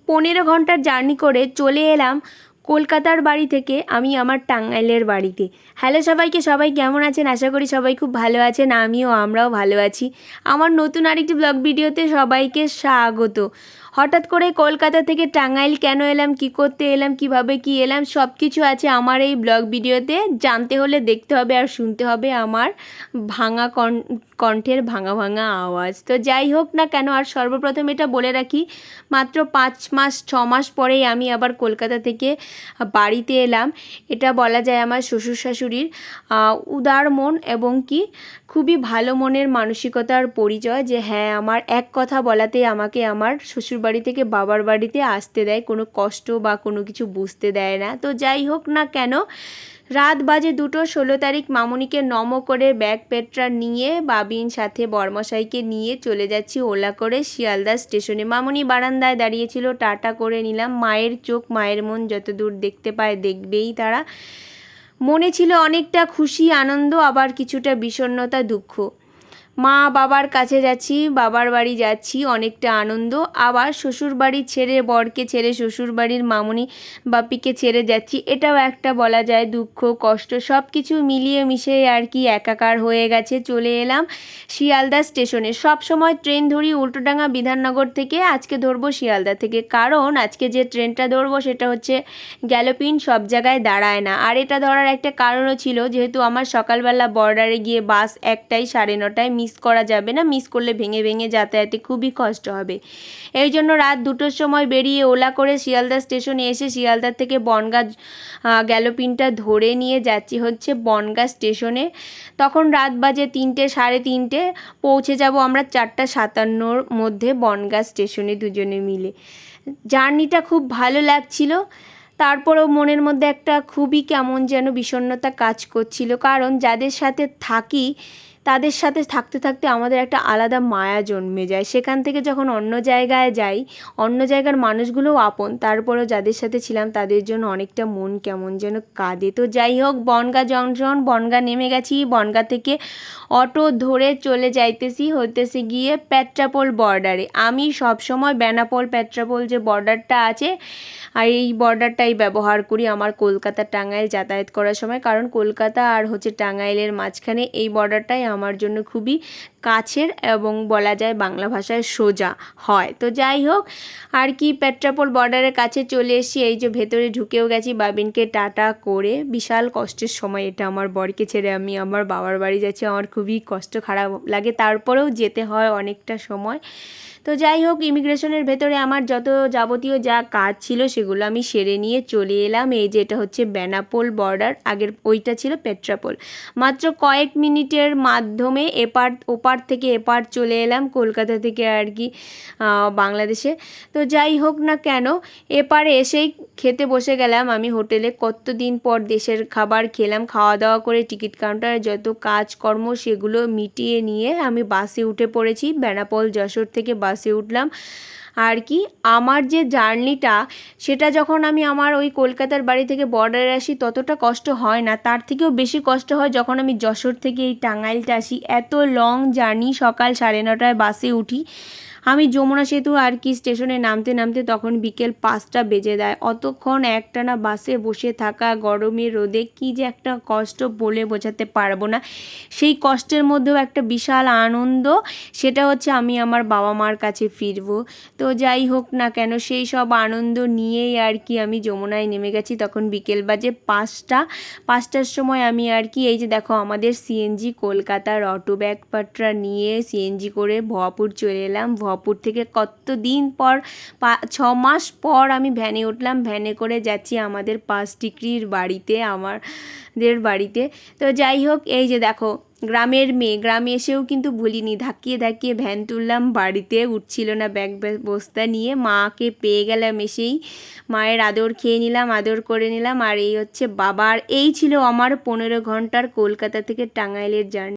15 ঘন্টার জার্নি করে চলে এলাম কলকাতার বাড়ি থেকে আমি আমার টাঙ্গাইলের বাড়িতে। হ্যালো সবাইকে, সবাই কেমন আছেন? আশা করি সবাই খুব ভালো আছেন, আমরাও ভালো আছি। আমার নতুন আরেকটি ব্লগ ভিডিওতে সবাইকে স্বাগত। হঠাৎ করে কলকাতা থেকে টাঙ্গাইল কেন এলাম, কি করতে এলাম, কিভাবে কি এলাম, সব কিছু আছে আমার এই ব্লগ ভিডিওতে। জানতে হলে দেখতে হবে আর শুনতে হবে আমার ভাঙা কণ্ঠের ভাঙা ভাঙা আওয়াজ। তো যাই হোক না কেন, আর সর্বপ্রথম এটা বলে রাখি, মাত্র 5-6 মাস পরেই আমি আবার কলকাতা থেকে বাড়িতে এলাম। এটা বলা যায় আমার শ্বশুর শাশুড়ির উদার মন এবং কি খুবই ভালো মনের মানসিকতার পরিচয়, যে হ্যাঁ, আমার এক কথা বলাতে আমাকে আমার শ্বশুরবাড়ি থেকে বাবার বাড়িতে আসতে দেয়, কোনো কষ্ট বা কোনো কিছু বুঝতে দেয় না। তো যাই হোক না কেন, রাত বাজে 2টো, 16 তারিখ। মামুনিকে নমো করে ব্যাগ পেট্রা নিয়ে বাবিন সাথে বর্মশাইকে নিয়ে চলে যাচ্ছি ওলা করে শিয়ালদা স্টেশনে। মামুনি বারান্দায় দাঁড়িয়েছিল, টাটা করে নিলাম। মায়ের চোখ মায়ের মন যত দূর দেখতে পায় দেখবেই তারা। মনে ছিল অনেকটা খুশি আনন্দ, আবার কিছুটা বিষণ্ণতা দুঃখ। মা বাবার কাছে যাচ্ছি, বাবার বাড়ি যাচ্ছি, অনেকটা আনন্দ। আবার শ্বশুর বাড়ি ছেড়ে, বরকে ছেড়ে শ্বশুর বাড়ির মামুনি বাপিকে ছেড়ে যাচ্ছি, এটাও একটা বলা যায় দুঃখ কষ্ট, সব কিছু মিলিয়ে মিশে আর কি একাকার হয়ে গেছে। চলে এলাম শিয়ালদা স্টেশনে। সব সময় ট্রেন ধরি উল্টোডাঙ্গা বিধাননগর থেকে, আজকে ধরবো শিয়ালদা থেকে, কারণ আজকে যে ট্রেনটা ধরবো সেটা হচ্ছে গ্যালোপিন, সব জায়গায় দাঁড়ায় না। আর এটা ধরার একটা কারণও ছিল, যেহেতু আমার সকালবেলা বর্ডারে গিয়ে বাস একটাই 9:30, মিস করা যাবে না, মিস করলে ভেঙে ভেঙে যাতায়াতে খুবই কষ্ট হবে। এই জন্য রাত 2টোর সময় বেরিয়ে ওলা করে শিয়ালদা স্টেশনে এসে শিয়ালদা থেকে বনগাঁ গ্যালোপিনটা ধরে নিয়ে যাচ্ছি হচ্ছে বনগাঁ স্টেশনে। তখন রাত বাজে 3টে, 3:30, পৌঁছে যাব আমরা 4:57-র মধ্যে বনগাঁ স্টেশনে দুজনে মিলে। জার্নিটা খুব ভালো লাগছিল, তারপরেও মনের মধ্যে একটা খুবই কেমন যেন বিষণ্ণতা কাজ করছিল, কারণ যাদের সাথে থাকি তাদের সাথে থাকতে থাকতে আমাদের একটা আলাদা মায়া জন্মে যায়। সেখান থেকে যখন অন্য জায়গায় যাই, অন্য জায়গার মানুষগুলোও আপন, তারপরেও যাদের সাথে ছিলাম তাদের জন্য অনেকটা মন কেমন যেন কাঁদে। তো যাই হোক, বনগাঁ জংশন, বনগাঁ নেমে গেছি। বনগাঁ থেকে অটো ধরে চলে হতেছে গিয়ে পেট্রাপোল বর্ডারে। আমি সবসময় বেনাপোল পেট্রাপোল যে বর্ডারটা আছে, আর এই বর্ডারটাই ব্যবহার করি আমার কলকাতা টাঙ্গাইল যাতায়াত করার সময়, কারণ কলকাতা আর হচ্ছে টাঙ্গাইলের মাঝখানে এই বর্ডারটাই আমার জন্য খুবই কাছের এবং বলা যায় বাংলা ভাষায় সোজা হয়। তো যাই হোক আর কি, পেট্রাপোল বর্ডারের কাছে চলে এসেছি। এই যে ভেতরে ঢুকেও গেছি বাবিনকে টাটা করে। বিশাল কষ্টের সময় এটা, আমার বরকে ছেড়ে আমি আমার বাবার বাড়ি যাচ্ছি, আমার খুবই কষ্ট, খারাপ লাগে, তারপরেও যেতে হয় অনেকটা সময়। তো যাই হোক, ইমিগ্রেশনের ভেতরে আমার যত যাবতীয় যা কাজ ছিল সেগুলো আমি সেরে নিয়ে চলে এলাম। এই যে এটা হচ্ছে বেনাপোল বর্ডার, আগের ওইটা ছিল পেট্রাপোল। মাত্র কয়েক মিনিটের মাধ্যমে ওপার থেকে এপার চলে এলাম কলকাতা থেকে আর কি বাংলাদেশে। তো যাই হোক না কেন, এপারে এসেই খেতে বসে গেলাম আমি হোটেলে। কতদিন পর দেশের খাবার খেলাম। খাওয়া দাওয়া করে টিকিট কাউন্টারে যত কাজকর্ম সেগুলো মিটিয়ে নিয়ে আমি বাসে উঠে পড়েছি। বেনাপোল যশোর থেকে বাসে উঠলাম। আর কি, আমার যে জার্নিটা সেটা যখন আমি আমার ওই কলকাতার বাড়ি থেকে বর্ডারে আসি ততটা কষ্ট হয় না, তার থেকেও বেশি কষ্ট হয় যখন আমি যশোর থেকে এই টাঙ্গাইলটা আসি। এত লং জার্নি, সকাল 9:30টায় বাসে উঠি আমি যমুনা সেতু আর কি স্টেশনে নামতে নামতে তখন বিকেল 5টা বেজে দেয়। অতক্ষণ একটানা বাসে বসে থাকা, গরমে রোদে, কি যে একটা কষ্ট বলে বোঝাতে পারবো না। সেই কষ্টের মধ্যেও একটা বিশাল আনন্দ, সেটা হচ্ছে আমি আমার বাবা মার কাছে ফিরবো। তো যাই হোক না কেন, সেই সব আনন্দ নিয়েই আর কি আমি যমুনায় নেমে গেছি। তখন বিকেল বাজে 5টার সময় আমি আর কি, এই যে দেখো আমাদের সিএনজি কলকাতার অটো ব্যাগপাট্রা নিয়ে সিএনজি করে ভবাপুর চলে এলাম। ভবাপুর থেকে কতদিন পর 6 মাস পর আমি ভ্যানে উঠলাম। ভ্যানে করে যাচ্ছি আমাদের 5 ডিগ্রির বাড়িতে, আমাদের বাড়িতে। তো যাই হোক, এই যে দেখো গ্রামের মেয়ে, গ্রামে এসেও কিন্তু ভুলিনি, ধাক্কিয়ে ধাক্কিয়ে ভ্যান তুললাম, বাড়িতে উঠছিল না ব্যাগ বস্তা নিয়ে। মাকে পেয়ে গেলাম এসেই, মায়ের আদর খেয়ে নিলাম, আদর করে নিলাম। আর এই হচ্ছে বাবার, এই ছিল আমার 15 ঘন্টার কলকাতা থেকে টাঙ্গাইলের জার্নি।